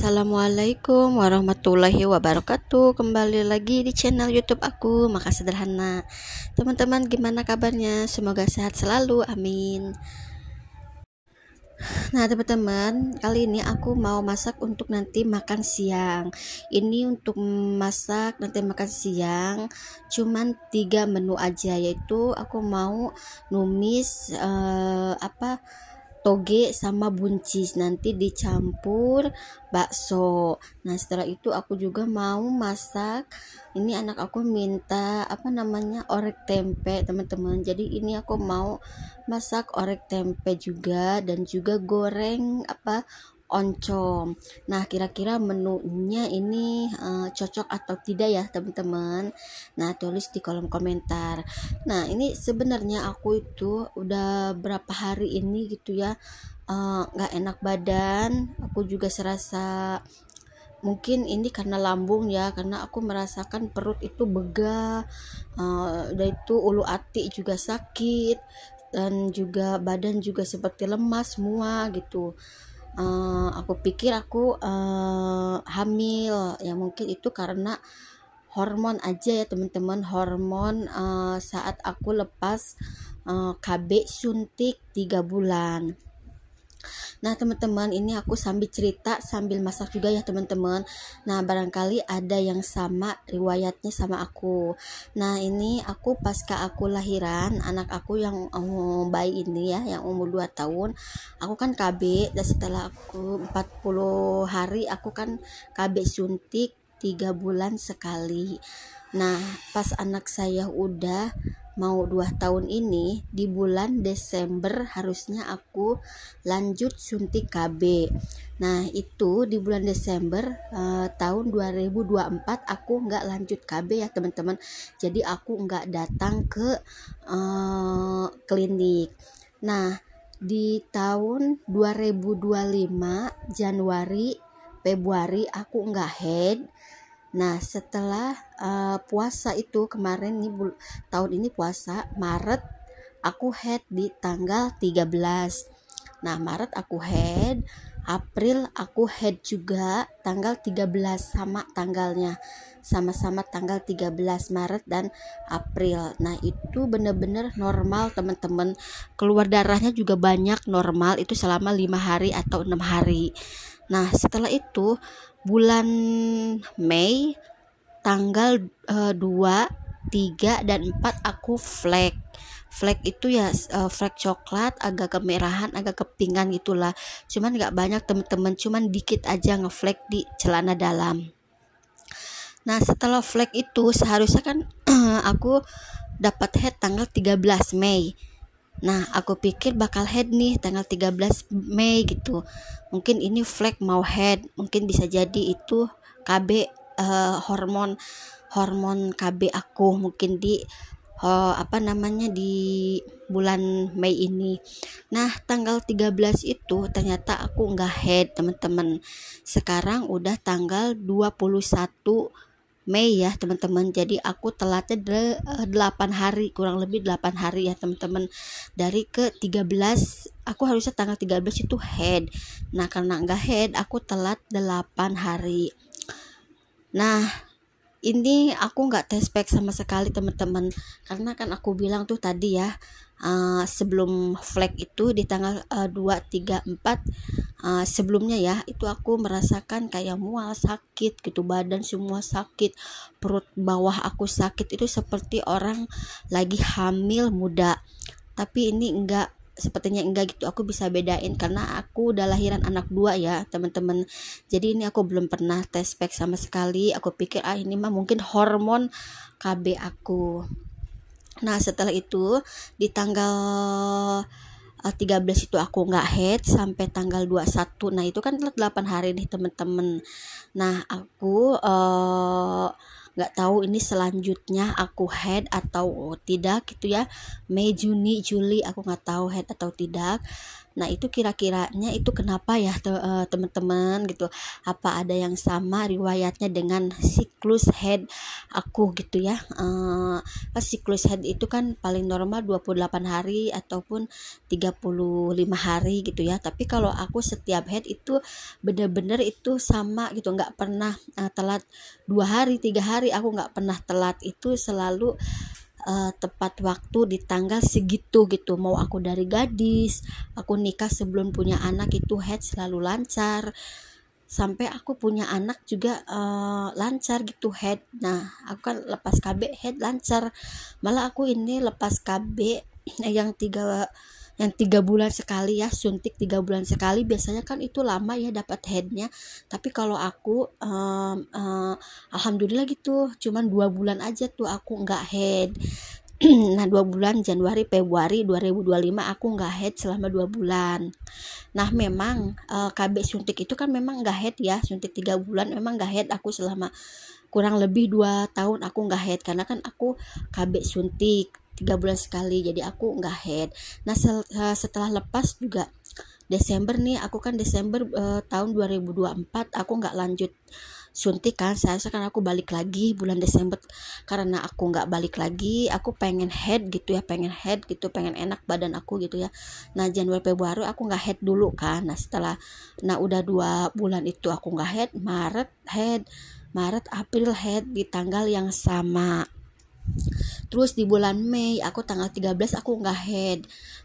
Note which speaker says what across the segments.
Speaker 1: Assalamualaikum warahmatullahi wabarakatuh. Kembali lagi di channel YouTube aku, Maka Sederhana. Teman-teman, gimana kabarnya? Semoga sehat selalu, amin. Nah, teman-teman, kali ini aku mau masak untuk nanti makan siang. Ini untuk masak nanti makan siang cuman 3 menu aja, yaitu aku mau numis toge sama buncis nanti dicampur bakso. Nah, setelah itu aku juga mau masak, ini anak aku minta orek tempe, teman-teman. Jadi ini aku mau masak orek tempe juga dan juga goreng oncom. Nah, kira-kira menunya ini cocok atau tidak ya, teman-teman? Nah, tulis di kolom komentar. Nah, ini sebenarnya aku itu udah berapa hari ini gitu ya, nggak enak badan. Aku juga serasa mungkin ini karena lambung ya, karena aku merasakan perut itu begah, udah itu ulu hati juga sakit, dan juga badan juga seperti lemas semua gitu. Aku pikir aku hamil ya, mungkin itu karena hormon aja ya, teman-teman. Hormon saat aku lepas KB suntik 3 bulan. Nah, teman-teman, ini aku sambil cerita sambil masak juga ya, teman-teman. Nah, barangkali ada yang sama riwayatnya sama aku. Nah, ini aku pasca aku lahiran anak aku yang bayi ini ya, yang umur 2 tahun. Aku kan KB, dan setelah aku 40 hari aku kan KB suntik 3 bulan sekali. Nah, pas anak saya udah mau 2 tahun ini, di bulan Desember harusnya aku lanjut suntik KB. Nah, itu di bulan Desember tahun 2024 aku nggak lanjut KB ya, teman-teman. Jadi aku nggak datang ke klinik. Nah, di tahun 2025 Januari Februari aku nggak head. Nah, setelah puasa itu kemarin nih, tahun ini puasa Maret aku head di tanggal 13. Nah, Maret aku head, April aku head juga tanggal 13, sama tanggalnya. Sama-sama tanggal 13 Maret dan April. Nah, itu bener-bener normal, teman-teman. Keluar darahnya juga banyak, normal itu selama 5 hari atau 6 hari. Nah, setelah itu bulan Mei tanggal 2, 3, dan 4 aku flek. Flek itu ya flek coklat, agak kemerahan, agak kepingan gitulah. Cuman gak banyak, teman-teman, cuman dikit aja ngeflek di celana dalam. Nah, setelah flek itu seharusnya kan aku dapat head tanggal 13 Mei. Nah, aku pikir bakal head nih tanggal 13 Mei gitu. Mungkin ini flek mau head, mungkin bisa jadi itu KB, hormon KB aku mungkin di di bulan Mei ini. Nah, tanggal 13 itu ternyata aku nggak head, teman-teman. Sekarang udah tanggal 21 Mei ya, teman-teman. Jadi aku telatnya 8 hari, kurang lebih 8 hari ya, teman-teman. Dari ke 13, aku harusnya tanggal 13 itu head. Nah, karena enggak head, aku telat 8 hari. Nah, ini aku enggak test pack sama sekali, teman-teman. Karena kan aku bilang tuh tadi ya, sebelum flag itu di tanggal 2, 3, 4 sebelumnya ya, itu aku merasakan kayak mual, sakit gitu, badan semua sakit, perut bawah aku sakit, itu seperti orang lagi hamil muda. Tapi ini sepertinya enggak gitu. Aku bisa bedain karena aku udah lahiran anak 2 ya, teman-teman. Jadi ini aku belum pernah tes pack sama sekali. Aku pikir ini mah mungkin hormon KB aku. Nah, setelah itu di tanggal 13 itu aku nggak head sampai tanggal 21. Nah, itu kan 8 hari nih, teman-teman. Nah, aku nggak tahu ini selanjutnya aku head atau tidak gitu ya. Mei, Juni, Juli aku nggak tahu head atau tidak. Nah itu kira-kiranya itu kenapa ya teman-teman gitu, apa ada yang sama riwayatnya dengan siklus head aku gitu ya. Pas siklus head itu kan paling normal 28 hari ataupun 35 hari gitu ya, tapi kalau aku setiap head itu bener-bener itu sama gitu, nggak pernah telat 2 hari 3 hari, aku nggak pernah telat, itu selalu tepat waktu di tanggal segitu gitu. Mau aku dari gadis, aku nikah sebelum punya anak itu head selalu lancar, sampai aku punya anak juga lancar gitu head. Nah aku kan lepas KB head lancar, malah aku ini lepas KB yang 3 bulan sekali ya, suntik 3 bulan sekali, biasanya kan itu lama ya dapat headnya, tapi kalau aku alhamdulillah gitu, cuman 2 bulan aja tuh aku nggak head. Nah 2 bulan Januari Februari 2025 aku nggak head selama 2 bulan. Nah memang KB suntik itu kan memang nggak head ya, suntik 3 bulan memang nggak head aku selama kurang lebih 2 tahun aku nggak head, karena kan aku KB suntik 3 bulan sekali, jadi aku nggak head. Nah setelah lepas juga Desember nih, aku kan Desember tahun 2024 aku nggak lanjut suntik kan, seharusnya kan aku balik lagi bulan Desember, karena aku nggak balik lagi, aku pengen head gitu ya, pengen enak badan aku gitu ya. Nah Januari Februari aku nggak head dulu kan, nah udah 2 bulan itu aku nggak head, Maret April head di tanggal yang sama. Terus di bulan Mei aku tanggal 13 aku nggak head,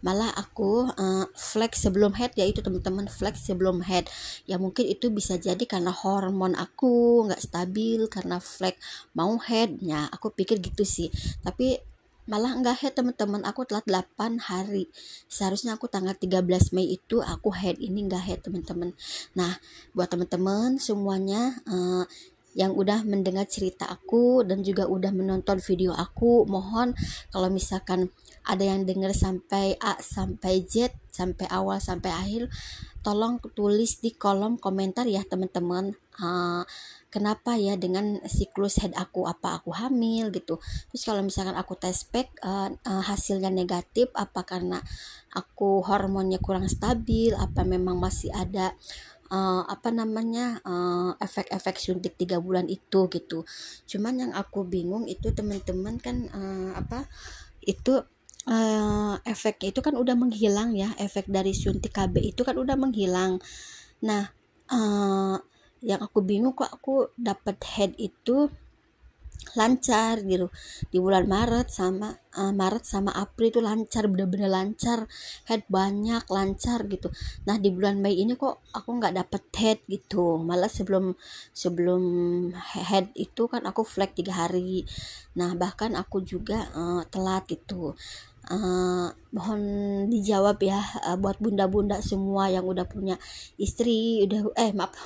Speaker 1: malah aku flex sebelum head, yaitu teman-teman flex sebelum head. Ya mungkin itu bisa jadi karena hormon aku nggak stabil karena flex mau headnya, aku pikir gitu sih. Tapi malah nggak head teman-teman, aku telat 8 hari, seharusnya aku tanggal 13 Mei itu aku head, ini nggak head teman-teman. Nah buat teman-teman semuanya yang udah mendengar cerita aku dan juga udah menonton video aku, mohon kalau misalkan ada yang dengar sampai A sampai Z, sampai awal sampai akhir, tolong tulis di kolom komentar ya teman-teman, kenapa ya dengan siklus head aku, apa aku hamil gitu. Terus kalau misalkan aku tes pack hasilnya negatif, apa karena aku hormonnya kurang stabil, apa memang masih ada efek-efek suntik 3 bulan itu gitu. Cuman yang aku bingung itu teman-teman kan itu efeknya itu kan udah menghilang ya, efek dari suntik KB itu kan udah menghilang. Nah yang aku bingung kok aku dapat head itu lancar gitu di bulan Maret sama April itu lancar, bener-bener lancar, head banyak lancar gitu. Nah di bulan Mei ini kok aku nggak dapet head gitu, malah sebelum head itu kan aku flag 3 hari. Nah bahkan aku juga telat gitu. Mohon dijawab ya buat bunda-bunda semua yang udah punya istri,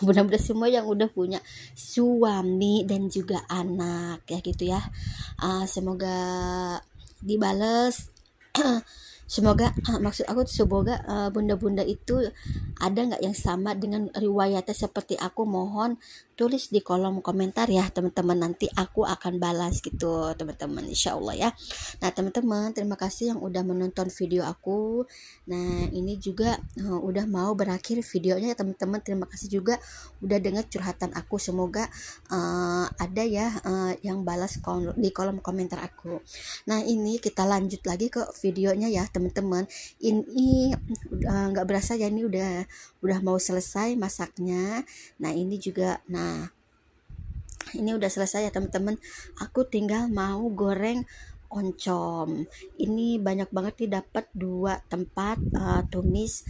Speaker 1: bunda-bunda semua yang udah punya suami dan juga anak ya gitu ya. Semoga dibales. Semoga semoga bunda-bunda itu ada nggak yang sama dengan riwayatnya seperti aku, mohon tulis di kolom komentar ya teman-teman, nanti aku akan balas gitu teman-teman, insya Allah ya. Nah teman-teman terima kasih yang udah menonton video aku. Nah ini juga udah mau berakhir videonya ya teman-teman, terima kasih juga udah dengar curhatan aku, semoga ada ya yang balas di kolom komentar aku. Nah ini kita lanjut lagi ke videonya ya teman-teman. Ini nggak berasa ya, ini udah mau selesai masaknya. Nah ini juga, ini udah selesai ya teman-teman, aku tinggal mau goreng oncom. Ini banyak banget nih, dapat 2 tempat tumis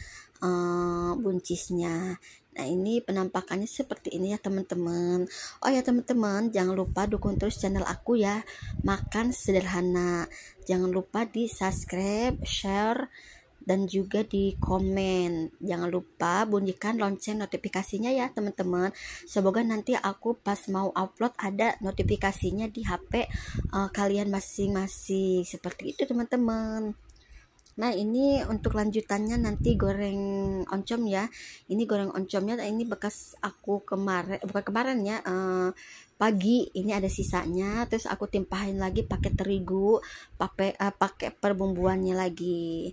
Speaker 1: buncisnya. Nah ini penampakannya seperti ini ya teman-teman. Oh ya teman-teman, jangan lupa dukung terus channel aku ya, Makan Sederhana. Jangan lupa di subscribe, share, dan juga di komen. Jangan lupa bunyikan lonceng notifikasinya ya teman-teman. Semoga nanti aku pas mau upload ada notifikasinya di HP kalian masing-masing. Seperti itu teman-teman. Nah ini untuk lanjutannya nanti goreng oncom ya. Ini goreng oncomnya, ini bekas aku bukan kemarin ya, pagi ini ada sisanya, terus aku timpahin lagi pakai terigu, pakai perbumbuannya lagi.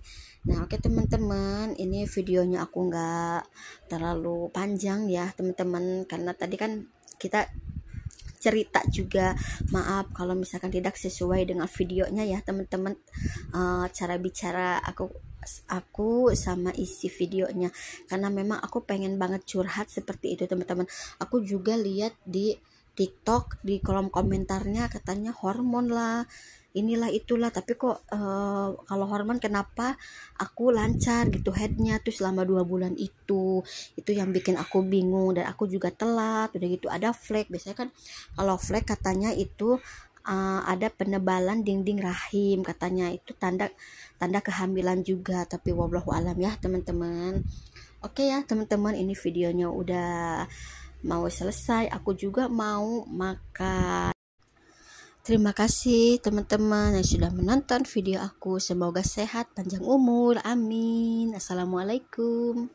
Speaker 1: Nah oke teman-teman, ini videonya aku nggak terlalu panjang ya teman-teman, karena tadi kan kita cerita juga. Maaf kalau misalkan tidak sesuai dengan videonya ya teman-teman, cara bicara aku sama isi videonya, karena memang aku pengen banget curhat seperti itu teman-teman. Aku juga lihat di TikTok di kolom komentarnya katanya hormon lah, inilah itulah, tapi kok kalau hormon kenapa aku lancar gitu headnya tuh selama 2 bulan itu yang bikin aku bingung. Dan aku juga telat, udah gitu ada flek. Biasanya kan kalau flek katanya itu ada penebalan dinding rahim, katanya itu tanda kehamilan juga, tapi wallahu alam ya teman-teman. Oke ya teman-teman, ini videonya udah mau selesai, aku juga mau makan. Terima kasih teman-teman yang sudah menonton video aku. Semoga sehat, panjang umur. Amin. Assalamualaikum.